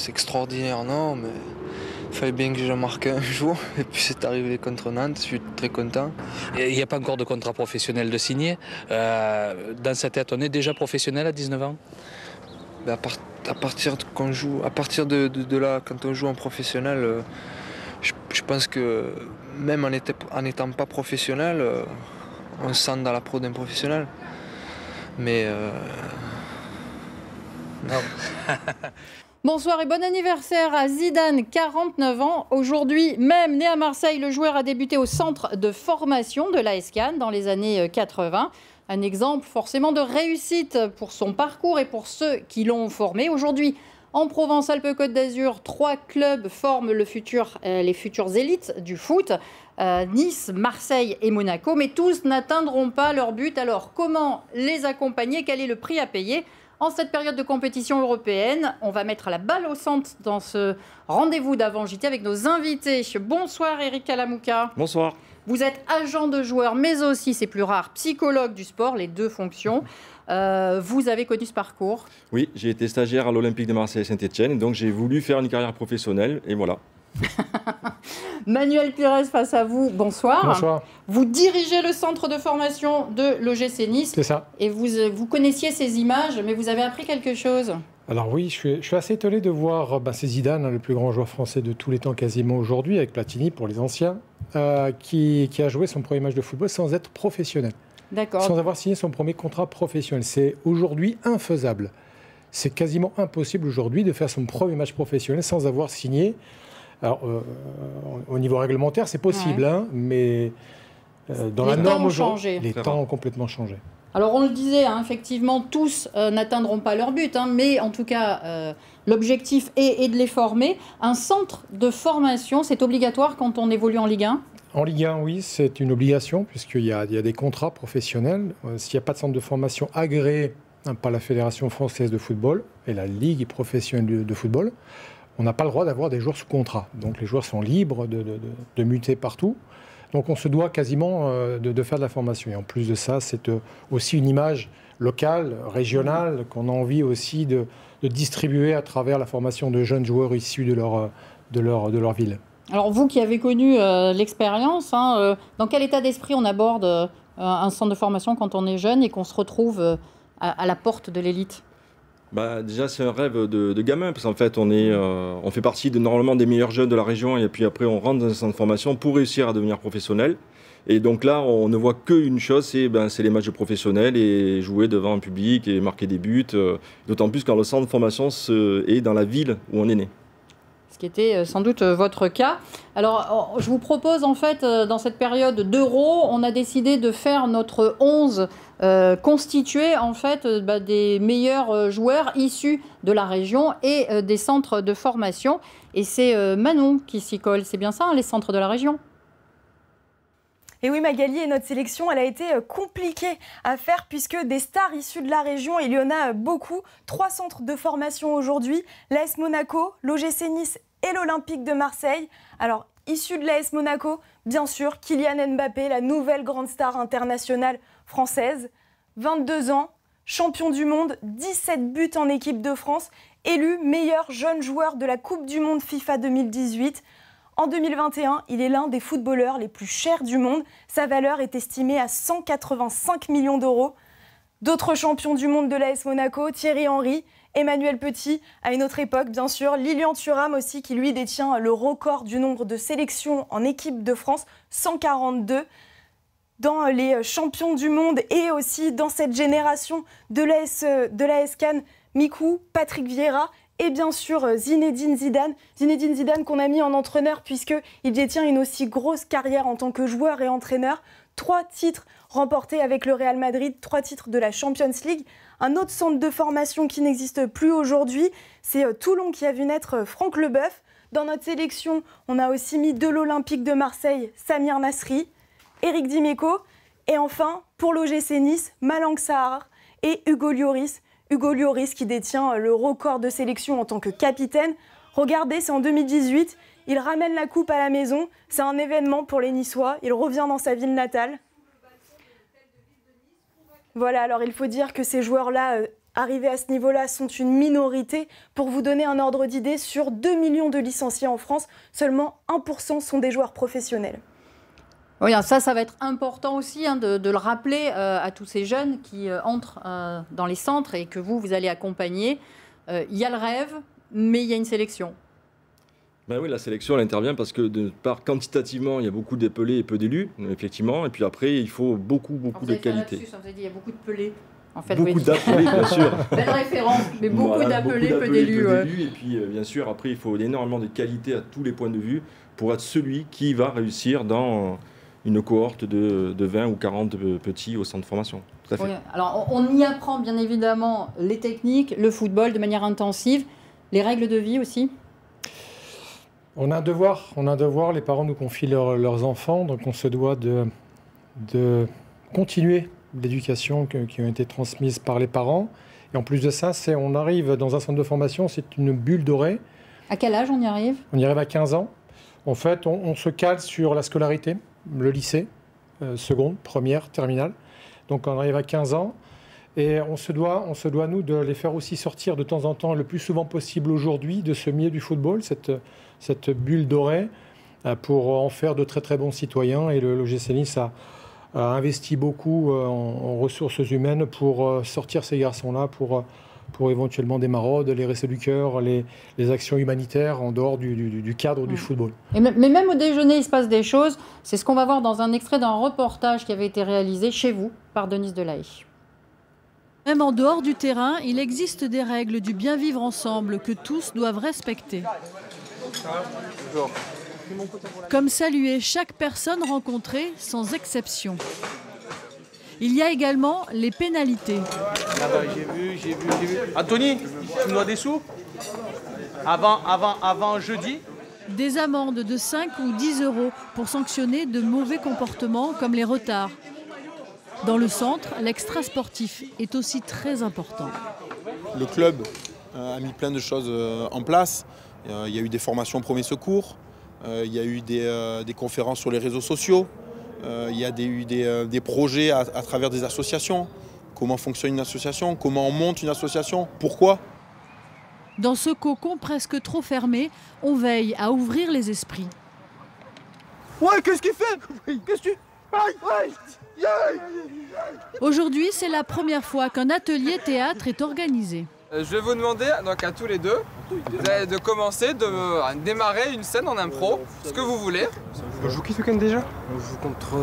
c'est extraordinaire, non, mais il fallait bien que je marque un jour. Et puis c'est arrivé contre Nantes, je suis très content. Il n'y a pas encore de contrat professionnel de signer. Dans sa tête, on est déjà professionnel à 19 ans? Ben, à partir qu'on joue, à partir de là, quand on joue en professionnel, je pense que même en n'étant pas professionnel, on se sent dans la peau d'un professionnel. Mais non. Bonsoir et bon anniversaire à Zidane, 49 ans. Aujourd'hui, même né à Marseille, le joueur a débuté au centre de formation de l'AS Cannes dans les années 80. Un exemple forcément de réussite pour son parcours et pour ceux qui l'ont formé. Aujourd'hui, en Provence-Alpes-Côte d'Azur, 3 clubs forment les futures élites du foot. Nice, Marseille et Monaco. Mais tous n'atteindront pas leur but. Alors, comment les accompagner? Quel est le prix à payer? En cette période de compétition européenne, on va mettre la balle au centre dans ce rendez-vous d'avant JT avec nos invités. Bonsoir Eric Kalamouka. Bonsoir. Vous êtes agent de joueur, mais aussi, c'est plus rare, psychologue du sport, les deux fonctions. Vous avez connu ce parcours? Oui, j'ai été stagiaire à l'Olympique de Marseille Saint-Etienne, donc j'ai voulu faire une carrière professionnelle, et voilà. Manuel Pires face à vous, bonsoir. Bonsoir. Vous dirigez le centre de formation de l'OGC Nice. C'est ça. Et vous connaissiez ces images, mais vous avez appris quelque chose? Alors oui, je suis assez étonné de voir c'est Zidane, le plus grand joueur français de tous les temps quasiment aujourd'hui, avec Platini pour les anciens, qui a joué son premier match de football sans être professionnel. D'accord. Sans avoir signé son premier contrat professionnel. C'est aujourd'hui infaisable. C'est quasiment impossible aujourd'hui de faire son premier match professionnel sans avoir signé. Alors, au niveau réglementaire, c'est possible, Ouais. mais dans la norme aujourd'hui, les Très temps rare. ont complètement changé. Alors on le disait, effectivement, tous n'atteindront pas leur but, mais en tout cas, l'objectif est de les former. Un centre de formation, c'est obligatoire quand on évolue en Ligue 1? En Ligue 1, oui, c'est une obligation, puisqu'il y a des contrats professionnels. S'il n'y a pas de centre de formation agréé par la Fédération française de football et la Ligue professionnelle de football, on n'a pas le droit d'avoir des joueurs sous contrat. Donc les joueurs sont libres de muter partout. Donc on se doit quasiment de faire de la formation. Et en plus de ça, c'est aussi une image locale, régionale, qu'on a envie aussi de distribuer à travers la formation de jeunes joueurs issus de leur ville. Alors vous qui avez connu l'expérience, dans quel état d'esprit on aborde un centre de formation quand on est jeune et qu'on se retrouve à la porte de l'élite? Déjà, c'est un rêve de gamin, parce qu'en fait, on fait partie normalement des meilleurs jeunes de la région, et puis après, on rentre dans un centre de formation pour réussir à devenir professionnel. Et donc là, on ne voit qu'une chose, c'est les matchs professionnels et jouer devant un public et marquer des buts, d'autant plus quand le centre de formation est dans la ville où on est né. Ce qui était sans doute votre cas. Alors, je vous propose en fait, dans cette période d'Euro, on a décidé de faire notre 11 constitué en fait des meilleurs joueurs issus de la région et des centres de formation. Et c'est Manon qui s'y colle, c'est bien ça, les centres de la région? Et oui Magali, et notre sélection, elle a été compliquée à faire puisque des stars issues de la région, il y en a beaucoup. 3 centres de formation aujourd'hui, l'AS Monaco, l'OGC Nice et l'Olympique de Marseille. Alors, issus de l'AS Monaco, bien sûr, Kylian Mbappé, la nouvelle grande star internationale française. 22 ans, champion du monde, 17 buts en équipe de France, élu meilleur jeune joueur de la Coupe du Monde FIFA 2018. En 2021, il est l'un des footballeurs les plus chers du monde. Sa valeur est estimée à 185 millions d'euros. D'autres champions du monde de l'AS Monaco, Thierry Henry, Emmanuel Petit, à une autre époque bien sûr, Lilian Thuram aussi qui lui détient le record du nombre de sélections en équipe de France, 142. Dans les champions du monde et aussi dans cette génération de l'AS Cannes, Mikou, Patrick Vieira et bien sûr Zinedine Zidane. Zinedine Zidane qu'on a mis en entraîneur puisqu'il détient une aussi grosse carrière en tant que joueur et entraîneur. 3 titres remportés avec le Real Madrid, 3 titres de la Champions League. Un autre centre de formation qui n'existe plus aujourd'hui, c'est Toulon qui a vu naître Franck Leboeuf. Dans notre sélection, on a aussi mis de l'Olympique de Marseille, Samir Nasri, Eric Dimeco. Et enfin, pour l'OGC Nice, Malang Sahar et Hugo Lloris. Hugo Lloris qui détient le record de sélection en tant que capitaine. Regardez, c'est en 2018, il ramène la coupe à la maison. C'est un événement pour les Niçois. Il revient dans sa ville natale. Voilà, alors il faut dire que ces joueurs-là arrivés à ce niveau-là sont une minorité. Pour vous donner un ordre d'idée, sur 2 millions de licenciés en France, seulement 1% sont des joueurs professionnels. Oui, ça va être important aussi de le rappeler à tous ces jeunes qui entrent dans les centres et que vous allez accompagner. Il y a le rêve, mais il y a une sélection. Ben oui, la sélection, elle intervient parce que quantitativement, il y a beaucoup d'épelés et peu d'élus, effectivement. Et puis après, il faut beaucoup de qualité. Vous avez dit, il y a beaucoup de pelés. En fait, beaucoup d'appelés, bien sûr. Belle référence, mais beaucoup d'appelés, peu d'élus. Et puis, bien sûr, après, il faut énormément de qualité à tous les points de vue pour être celui qui va réussir dans une cohorte de 20 ou 40 petits au centre de formation. Tout à fait. Oui, alors, on y apprend bien évidemment les techniques, le football de manière intensive, les règles de vie aussi. On a un devoir, les parents nous confient leurs enfants, donc on se doit de continuer l'éducation qui a été transmise par les parents. Et en plus de ça, on arrive dans un centre de formation, c'est une bulle dorée. À quel âge on y arrive? On y arrive à 15 ans. En fait, on se cale sur la scolarité, le lycée, seconde, première, terminale. Donc on arrive à 15 ans. Et on se doit, nous, de les faire aussi sortir de temps en temps, le plus souvent possible aujourd'hui, de ce milieu du football, cette bulle dorée, pour en faire de très très bons citoyens. Et le l'OGC Nice a investi beaucoup en ressources humaines pour sortir ces garçons-là, pour éventuellement des maraudes, les Restos du Cœur, les actions humanitaires en dehors du cadre du football. Mais même au déjeuner, il se passe des choses. C'est ce qu'on va voir dans un extrait d'un reportage qui avait été réalisé chez vous par Denise Delahaye. Même en dehors du terrain, il existe des règles du bien vivre ensemble que tous doivent respecter. Comme saluer chaque personne rencontrée sans exception. Il y a également les pénalités. Ah bah, j'ai vu. Anthony, tu me dois des sous avant jeudi. Des amendes de 5 ou 10 € pour sanctionner de mauvais comportements comme les retards. Dans le centre, l'extra-sportif est aussi très important. Le club a mis plein de choses en place. Il y a eu des formations premiers secours, il y a eu des conférences sur les réseaux sociaux, il y a eu des projets à travers des associations. Comment fonctionne une association, comment on monte une association, pourquoi. Dans ce cocon presque trop fermé, on veille à ouvrir les esprits. Ouais, qu'est-ce qu'il fait? Qu'est-ce que tu... Aujourd'hui, c'est la première fois qu'un atelier théâtre est organisé. Je vais vous demander, donc à tous les deux, de commencer, de démarrer une scène en impro, ce que vous voulez. On joue qui ce week-end déjà? On joue contre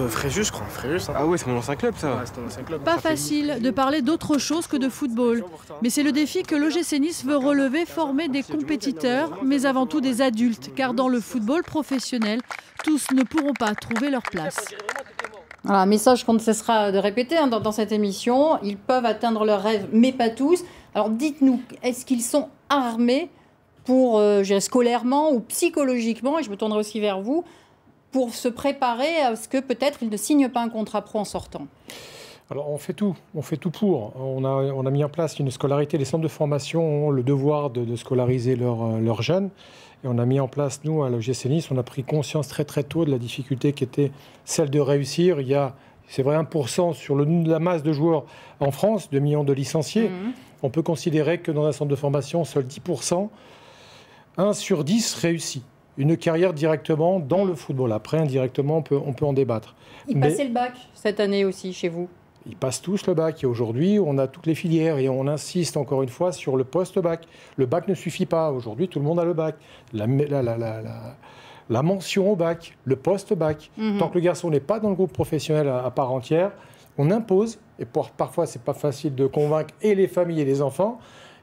Fréjus, je crois. Fréjus, hein. Ah ouais, c'est mon ancien club ça. Ouais, c'est ton ancien club. Pas facile de parler d'autre chose que de football. Mais c'est le défi que l'OGC Nice veut relever, former des compétiteurs, mais avant tout des adultes. Car dans le football professionnel, tous ne pourront pas trouver leur place. Voilà, un message qu'on ne cessera de répéter dans cette émission. Ils peuvent atteindre leurs rêves, mais pas tous. Alors dites-nous, est-ce qu'ils sont armés pour, scolairement ou psychologiquement, et je me tournerai aussi vers vous, pour se préparer à ce que peut-être ils ne signent pas un contrat pro en sortant? Alors on fait tout pour. On a mis en place une scolarité. Les centres de formation ont le devoir de scolariser leurs jeunes. Et on a mis en place, nous, à l'OGC Nice, on a pris conscience très très tôt de la difficulté qui était celle de réussir. Il y a, c'est vrai, 1% sur la masse de joueurs en France, 2 millions de licenciés. On peut considérer que dans un centre de formation, seuls 10%, 1 sur 10 réussit une carrière directement dans le football. Après, indirectement, on peut en débattre. Ils passaient le bac cette année aussi chez vous? Ils passent tous le bac et aujourd'hui, on a toutes les filières et on insiste encore une fois sur le post-bac. Le bac ne suffit pas. Aujourd'hui, tout le monde a le bac. La mention au bac, le post-bac. Tant que le garçon n'est pas dans le groupe professionnel à part entière, on impose, et parfois c'est pas facile de convaincre et les familles et les enfants,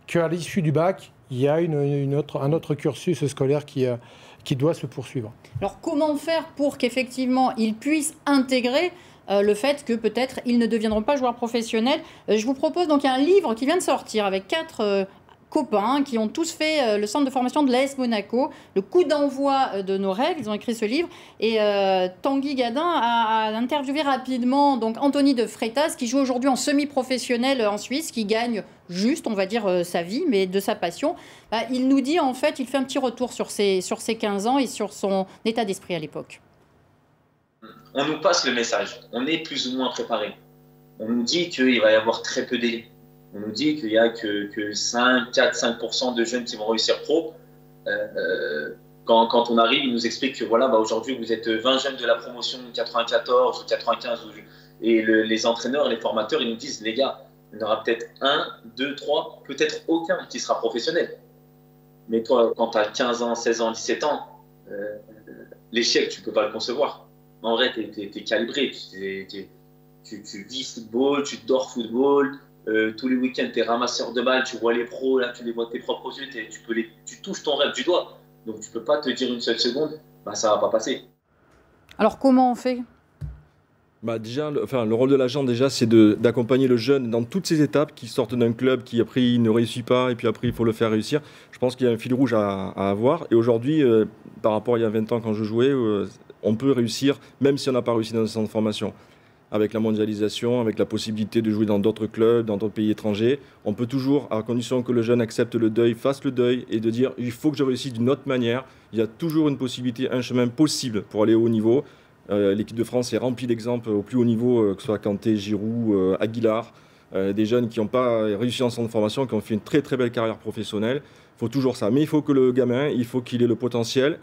qu'à l'issue du bac, il y a un autre cursus scolaire qui doit se poursuivre. Alors comment faire pour qu'effectivement ils puissent intégrer le fait que peut-être ils ne deviendront pas joueurs professionnels? Je vous propose donc un livre qui vient de sortir avec 4 copains qui ont tous fait le centre de formation de l'AS Monaco, le coup d'envoi de nos rêves. Ils ont écrit ce livre et Tanguy Gadin a interviewé rapidement donc Anthony de Freitas qui joue aujourd'hui en semi-professionnel en Suisse, qui gagne juste, on va dire, sa vie, mais de sa passion. Il nous dit en fait, il fait un petit retour sur ses 15 ans et sur son état d'esprit à l'époque. On nous passe le message, on est plus ou moins préparé. On nous dit qu'il va y avoir très peu délais. On nous dit qu'il n'y a que 4-5% de jeunes qui vont réussir pro. Quand on arrive, ils nous expliquent que voilà, aujourd'hui, vous êtes 20 jeunes de la promotion 94 ou 95. Et les entraîneurs, les formateurs, ils nous disent, les gars, il y en aura peut-être 1, 2, 3, peut-être aucun qui sera professionnel. Mais toi, quand tu as 15 ans, 16 ans, 17 ans, l'échec, tu ne peux pas le concevoir. En vrai, tu es calibré. Tu vis football, tu dors football. Tous les week-ends, tu es ramasseur de balles, tu vois les pros, là, tu les vois de tes propres yeux, tu touches ton rêve du doigt. Donc, tu ne peux pas te dire une seule seconde, ça ne va pas passer. Alors, comment on fait ? Déjà, le rôle de l'agent, déjà, c'est d'accompagner le jeune dans toutes ces étapes qui sortent d'un club qui, après, il ne réussit pas, et puis après, il faut le faire réussir. Je pense qu'il y a un fil rouge à avoir. Et aujourd'hui, par rapport à il y a 20 ans quand je jouais, on peut réussir, même si on n'a pas réussi dans un centre de formation. Avec la mondialisation, avec la possibilité de jouer dans d'autres clubs, dans d'autres pays étrangers, on peut toujours, à condition que le jeune accepte le deuil, fasse le deuil et de dire il faut que je réussisse d'une autre manière. Il y a toujours une possibilité, un chemin possible pour aller au haut niveau. L'équipe de France est remplie d'exemples au plus haut niveau, que ce soit Kanté, Giroud, Aguilar, des jeunes qui n'ont pas réussi en centre de formation, qui ont fait une très très belle carrière professionnelle. Il faut toujours ça. Mais il faut que le gamin, il faut qu'il ait le potentiel,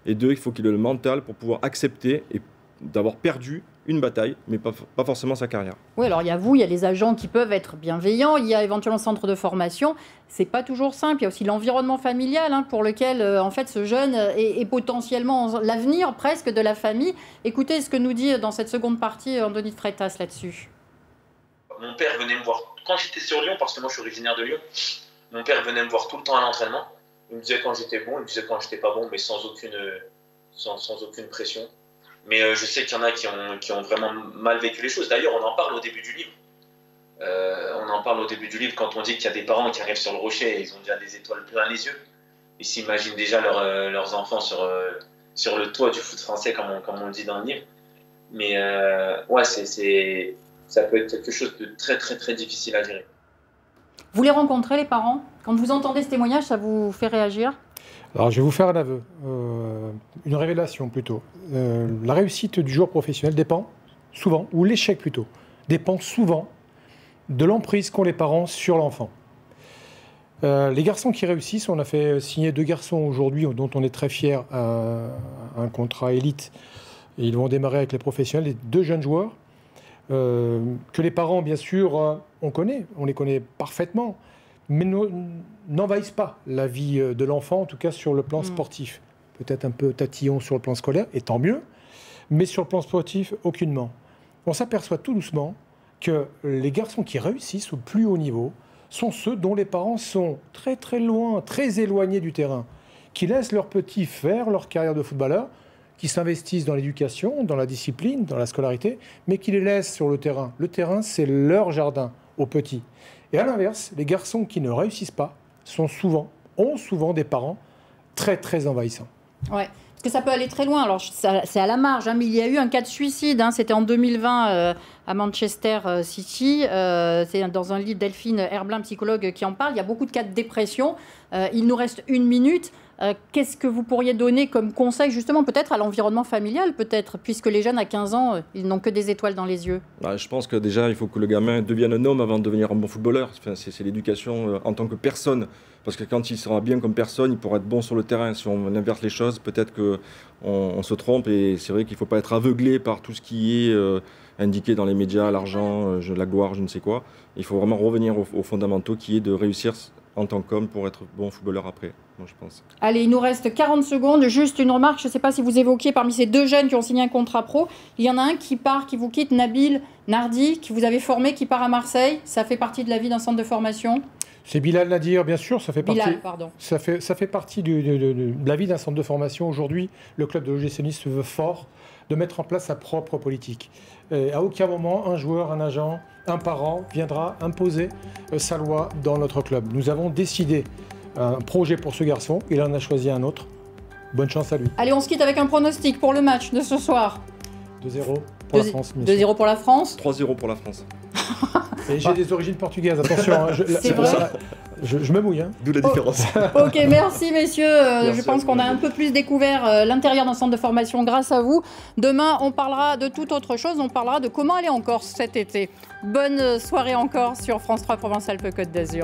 et deux, il faut qu'il ait le mental pour pouvoir accepter et d'avoir perdu une bataille, mais pas forcément sa carrière. Oui, alors il y a vous, il y a les agents qui peuvent être bienveillants, il y a éventuellement le centre de formation. C'est pas toujours simple. Il y a aussi l'environnement familial pour lequel, en fait, ce jeune est potentiellement l'avenir presque de la famille. Écoutez ce que nous dit dans cette seconde partie Andoni de Freitas là-dessus. Mon père venait me voir quand j'étais sur Lyon, parce que moi je suis originaire de Lyon. Mon père venait me voir tout le temps à l'entraînement. Il me disait quand j'étais bon, il me disait quand j'étais pas bon, mais sans aucune pression. Mais je sais qu'il y en a qui ont vraiment mal vécu les choses. D'ailleurs, on en parle au début du livre. Quand on dit qu'il y a des parents qui arrivent sur le rocher et ils ont déjà des étoiles plein les yeux. Ils s'imaginent déjà leurs enfants sur le toit du foot français, comme on le dit dans le livre. Mais ça peut être quelque chose de très très très difficile à gérer. Vous les rencontrez, les parents ? Quand vous entendez ce témoignage, ça vous fait réagir ? Alors, je vais vous faire un aveu, une révélation plutôt. La réussite du joueur professionnel dépend souvent, ou l'échec plutôt, dépend souvent de l'emprise qu'ont les parents sur l'enfant. Les garçons qui réussissent, on a fait signer 2 garçons aujourd'hui dont on est très fiers un contrat élite. Et ils vont démarrer avec les professionnels, les 2 jeunes joueurs que les parents, bien sûr, on les connaît parfaitement. Mais n'envahissent pas la vie de l'enfant, en tout cas sur le plan sportif. Peut-être un peu tatillon sur le plan scolaire, et tant mieux, mais sur le plan sportif, aucunement. On s'aperçoit tout doucement que les garçons qui réussissent au plus haut niveau sont ceux dont les parents sont très très loin, très éloignés du terrain, qui laissent leurs petits faire leur carrière de footballeur, qui s'investissent dans l'éducation, dans la discipline, dans la scolarité, mais qui les laissent sur le terrain. Le terrain, c'est leur jardin aux petits. Et à l'inverse, les garçons qui ne réussissent pas ont souvent des parents très très envahissants. Ouais, parce que ça peut aller très loin. Alors c'est à la marge, mais il y a eu un cas de suicide. C'était en 2020 à Manchester City. C'est dans un livre Delphine Herblin, psychologue, qui en parle. Il y a beaucoup de cas de dépression. Il nous reste 1 minute. Qu'est-ce que vous pourriez donner comme conseil, justement, peut-être à l'environnement familial, peut-être, puisque les jeunes à 15 ans, ils n'ont que des étoiles dans les yeux? Je pense que déjà, il faut que le gamin devienne un homme avant de devenir un bon footballeur. Enfin, c'est l'éducation en tant que personne. Parce que quand il sera bien comme personne, il pourra être bon sur le terrain. Si on inverse les choses, peut-être qu'on se trompe. Et c'est vrai qu'il ne faut pas être aveuglé par tout ce qui est indiqué dans les médias, l'argent, la gloire, je ne sais quoi. Il faut vraiment revenir aux fondamentaux, qui est de réussir en tant qu'homme pour être bon footballeur après, moi je pense. Allez, il nous reste 40 secondes. Juste une remarque, je ne sais pas si vous évoquiez parmi ces 2 jeunes qui ont signé un contrat pro, il y en a un qui part, qui vous quitte, Nabil Nardi, qui vous avez formé, qui part à Marseille. Ça fait partie de la vie d'un centre de formation? C'est Bilal Nadir, bien sûr, ça fait partie, Bilal, pardon. Ça fait partie de la vie d'un centre de formation. Aujourd'hui, le club de l'OGC Nice se veut fort de mettre en place sa propre politique. Et à aucun moment, un joueur, un agent, un parent viendra imposer sa loi dans notre club. Nous avons décidé un projet pour ce garçon, il en a choisi un autre. Bonne chance à lui. Allez, on se quitte avec un pronostic pour le match de ce soir. 2-0 pour la France. 2-0 pour la France. 3-0 pour la France. Et j'ai des origines portugaises, attention. C'est vrai. Je me mouille. Hein. D'où la différence. Ok, merci messieurs. Je pense qu'on a un peu plus découvert l'intérieur d'un centre de formation grâce à vous. Demain, on parlera de toute autre chose. On parlera de comment aller en Corse cet été. Bonne soirée en Corse sur France 3 Provence-Alpes-Côte d'Azur.